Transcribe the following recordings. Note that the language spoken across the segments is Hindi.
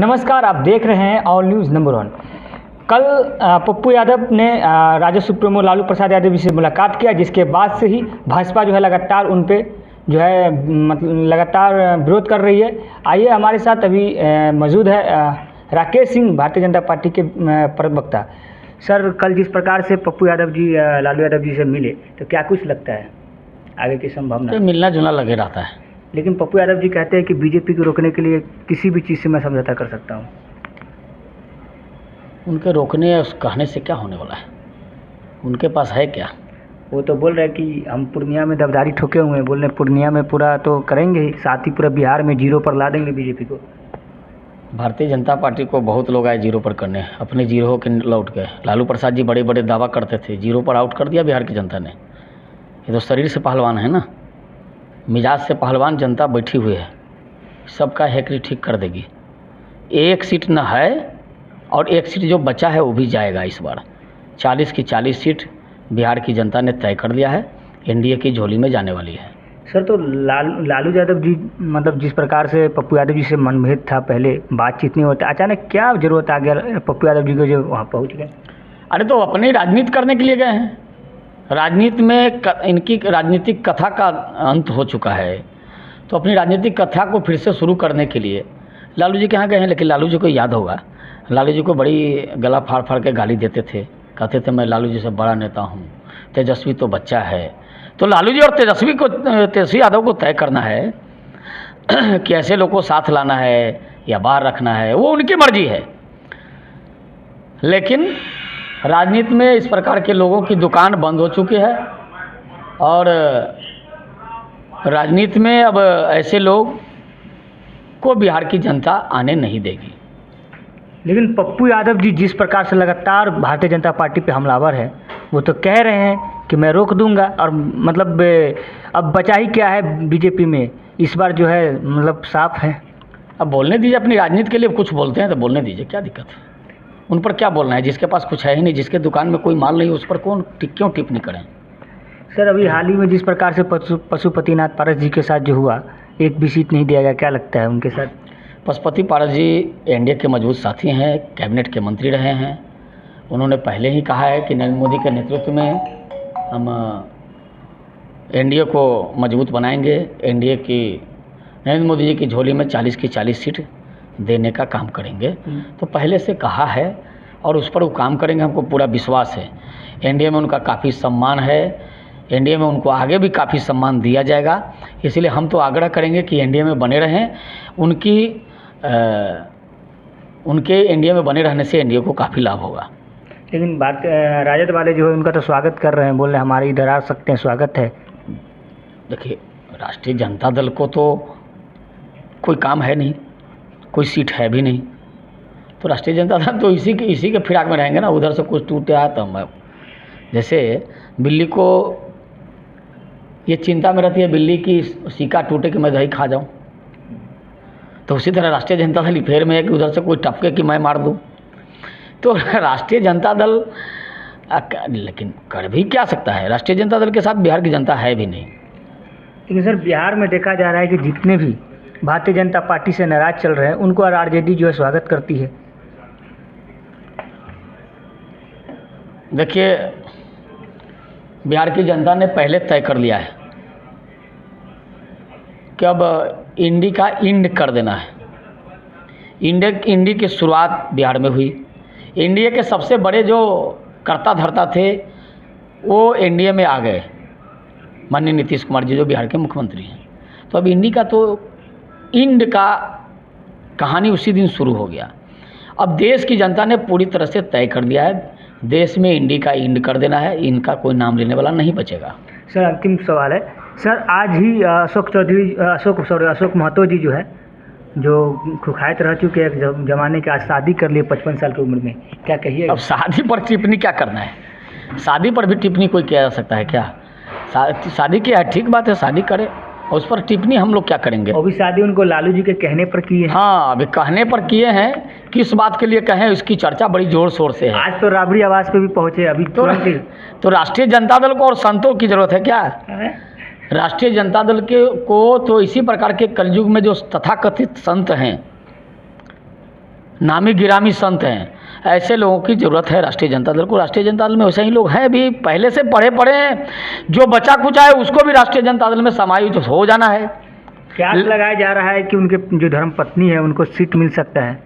नमस्कार, आप देख रहे हैं ऑल न्यूज़ नंबर 1। कल पप्पू यादव ने राजद सुप्रीमो लालू प्रसाद यादव जी से मुलाकात किया, जिसके बाद से ही भाजपा जो है लगातार उन पे जो है मतलब लगातार विरोध कर रही है। आइए हमारे साथ अभी मौजूद है राकेश सिंह, भारतीय जनता पार्टी के प्रवक्ता। सर, कल जिस प्रकार से पप्पू यादव जी लालू यादव जी से मिले, तो क्या कुछ लगता है आगे की संभावना? तो मिलना जुलना लगे रहता है, लेकिन पप्पू यादव जी कहते हैं कि बीजेपी को रोकने के लिए किसी भी चीज़ से मैं समझौता कर सकता हूँ। उनके रोकने या उस कहने से क्या होने वाला है? उनके पास है क्या? वो तो बोल रहे हैं कि हम पूर्णिया में दबदारी ठोके हुए हैं, बोल रहे हैं पूर्णिया में पूरा तो करेंगे ही, साथ ही पूरा बिहार में जीरो पर ला देंगे बीजेपी को। भारतीय जनता पार्टी को बहुत लोग आए जीरो पर करने, अपने जीरो के लौट गए। लालू प्रसाद जी बड़े बड़े दावा करते थे, जीरो पर आउट कर दिया बिहार की जनता ने। ये तो शरीर से पहलवान है ना, मिजाज से पहलवान जनता बैठी हुई है, सबका हेकरी ठीक कर देगी। एक सीट न है और एक सीट जो बचा है वो भी जाएगा इस बार। 40 की 40 सीट बिहार की जनता ने तय कर दिया है, एनडीए की झोली में जाने वाली है। सर, तो लालू यादव जी मतलब जिस प्रकार से पप्पू यादव जी से मनभेद था, पहले बातचीत नहीं होता, अचानक क्या ज़रूरत आ गया पप्पू यादव जी को जो वहाँ पहुँच गए? अरे तो अपनी राजनीति करने के लिए गए हैं। राजनीति में इनकी राजनीतिक कथा का अंत हो चुका है, तो अपनी राजनीतिक कथा को फिर से शुरू करने के लिए लालू जी के यहाँ गए हैं। लेकिन लालू जी को याद होगा, लालू जी को बड़ी गला फाड़ फाड़ के गाली देते थे, कहते थे मैं लालू जी से बड़ा नेता हूँ, तेजस्वी तो बच्चा है। तो लालू जी और तेजस्वी यादव को तय करना है कि ऐसे लोग को साथ लाना है या बाहर रखना है, वो उनकी मर्जी है। लेकिन राजनीति में इस प्रकार के लोगों की दुकान बंद हो चुकी है और राजनीति में अब ऐसे लोग को बिहार की जनता आने नहीं देगी। लेकिन पप्पू यादव जी जिस प्रकार से लगातार भारतीय जनता पार्टी पे हमलावर है, वो तो कह रहे हैं कि मैं रोक दूंगा, और मतलब अब बचा ही क्या है बीजेपी में, इस बार जो है मतलब साफ है। अब बोलने दीजिए, अपनी राजनीति के लिए कुछ बोलते हैं तो बोलने दीजिए, क्या दिक्कत है? उन पर क्या बोलना है? जिसके पास कुछ है ही नहीं, जिसके दुकान में कोई माल नहीं, उस पर क्यों टिप्पणी करें? सर, अभी हाल ही में जिस प्रकार से पशुपतिनाथ पारस जी के साथ जो हुआ, एक भी सीट नहीं दिया गया, क्या लगता है उनके साथ? पशुपति पारस जी एनडीए के मजबूत साथी हैं, कैबिनेट के मंत्री रहे हैं। उन्होंने पहले ही कहा है कि नरेंद्र मोदी के नेतृत्व में हम एनडीए को मजबूत बनाएंगे। एनडीए की नरेंद्र मोदी जी की झोली में 40 की 40 सीट देने का काम करेंगे। तो पहले से कहा है और उस पर वो काम करेंगे, हमको पूरा विश्वास है। एनडीए में उनका काफ़ी सम्मान है, एनडीए में उनको आगे भी काफ़ी सम्मान दिया जाएगा। इसलिए हम तो आग्रह करेंगे कि एनडीए में बने रहें। उनके एनडीए में बने रहने से एनडीए को काफ़ी लाभ होगा। लेकिन बात राजद वाले जो है उनका तो स्वागत कर रहे हैं, बोल रहे हैं हमारे इधर आ सकते हैं, स्वागत है। देखिए, राष्ट्रीय जनता दल को तो कोई काम है नहीं, कोई सीट है भी नहीं, तो राष्ट्रीय जनता दल तो इसी के फिराक में रहेंगे ना। उधर से कुछ टूटे आया तो मैं, जैसे बिल्ली को ये चिंता में रहती है बिल्ली की सीका टूटे कि मैं दही खा जाऊं, तो उसी तरह राष्ट्रीय जनता दल फेर में है कि उधर से कोई टपके कि मैं मार दूं। तो राष्ट्रीय जनता दल लेकिन कर भी क्या सकता है? राष्ट्रीय जनता दल के साथ बिहार की जनता है भी नहीं। लेकिन सर, बिहार में देखा जा रहा है कि जितने भी भारतीय जनता पार्टी से नाराज चल रहे हैं, उनको आरजेडी जो है स्वागत करती है। देखिए, बिहार की जनता ने पहले तय कर लिया है कि अब इंडी का इंड कर देना है। इंडी की शुरुआत बिहार में हुई। एनडीए के सबसे बड़े जो कर्ता धर्ता थे वो एनडीए में आ गए, माननीय नीतीश कुमार जी जो बिहार के मुख्यमंत्री हैं। तो अब इंडी का तो इंड का कहानी उसी दिन शुरू हो गया। अब देश की जनता ने पूरी तरह से तय कर दिया है, देश में इंडी का इंड कर देना है, इनका कोई नाम लेने वाला नहीं बचेगा। सर, अंतिम सवाल है सर, आज ही अशोक महतो जी जो है, जो खुखायत रह चुके हैं जमाने के, आज शादी कर लिए 55 साल की उम्र में, क्या कहिए? अब शादी पर टिप्पणी क्या करना है? शादी पर भी टिप्पणी कोई किया जा सकता है क्या? शादी की है, ठीक बात है, शादी करे, और उस पर टिप्पणी हम लोग क्या करेंगे? वो भी शादी उनको लालू जी के कहने पर किए हैं। हाँ, अभी कहने पर किए हैं, किस बात के लिए कहें इसकी चर्चा बड़ी जोर शोर से है। आज तो राबड़ी आवास पे भी पहुंचे अभी तो राष्ट्रीय जनता दल को और संतों की जरूरत है क्या? राष्ट्रीय जनता दल को तो इसी प्रकार के कलयुग में जो तथाकथित संत हैं नामी गिरामी संत हैं, ऐसे लोगों की ज़रूरत है राष्ट्रीय जनता दल को। राष्ट्रीय जनता दल में वैसे ही लोग हैं भी, पहले से पढ़े पढ़े हैं, जो बचा कुचा है उसको भी राष्ट्रीय जनता दल में समाहित हो जाना है। क्या लगाया जा रहा है कि उनके जो धर्म पत्नी है उनको सीट मिल सकता है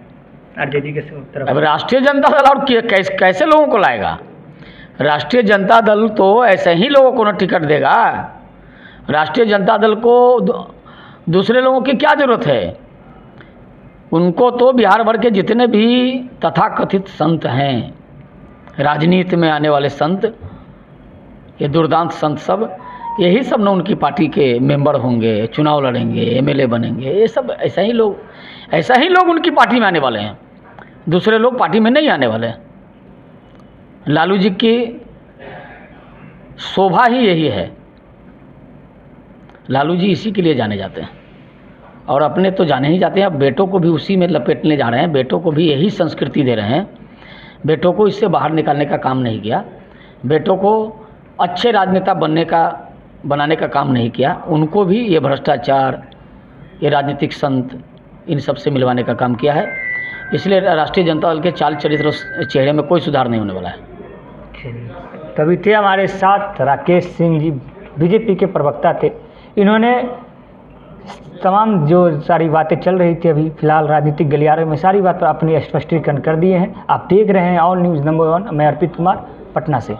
आरजेडी के तरफ? अब राष्ट्रीय जनता दल और कैसे लोगों को लाएगा? राष्ट्रीय जनता दल तो ऐसे ही लोगों को न टिकट देगा। राष्ट्रीय जनता दल को दूसरे लोगों की क्या ज़रूरत है? उनको तो बिहार भर के जितने भी तथाकथित संत हैं, राजनीति में आने वाले संत, ये दुर्दांत संत सब, यही सब न उनकी पार्टी के मेंबर होंगे, चुनाव लड़ेंगे, एमएलए बनेंगे। ये सब ऐसा ही लोग उनकी पार्टी में आने वाले हैं। दूसरे लोग पार्टी में नहीं आने वाले। लालू जी की शोभा ही यही है। लालू जी इसी के लिए जाने जाते हैं, और अपने तो जाने ही जाते हैं, अब बेटों को भी उसी में लपेटने जा रहे हैं। बेटों को भी यही संस्कृति दे रहे हैं। बेटों को इससे बाहर निकालने का काम नहीं किया, बेटों को अच्छे राजनेता बनाने का काम नहीं किया। उनको भी ये भ्रष्टाचार, ये राजनीतिक संत, इन सब से मिलवाने का काम किया है। इसलिए राष्ट्रीय जनता दल के चाल चरित्र चेहरे में कोई सुधार नहीं होने वाला है। तभी थे हमारे साथ राकेश सिंह जी, बीजेपी के प्रवक्ता थे। इन्होंने तमाम जो सारी बातें चल रही थी अभी फिलहाल राजनीतिक गलियारे में, सारी बात पर अपनी स्पष्टीकरण कर दिए हैं। आप देख रहे हैं ऑल न्यूज़ नंबर 1। मैं अर्पित कुमार, पटना से।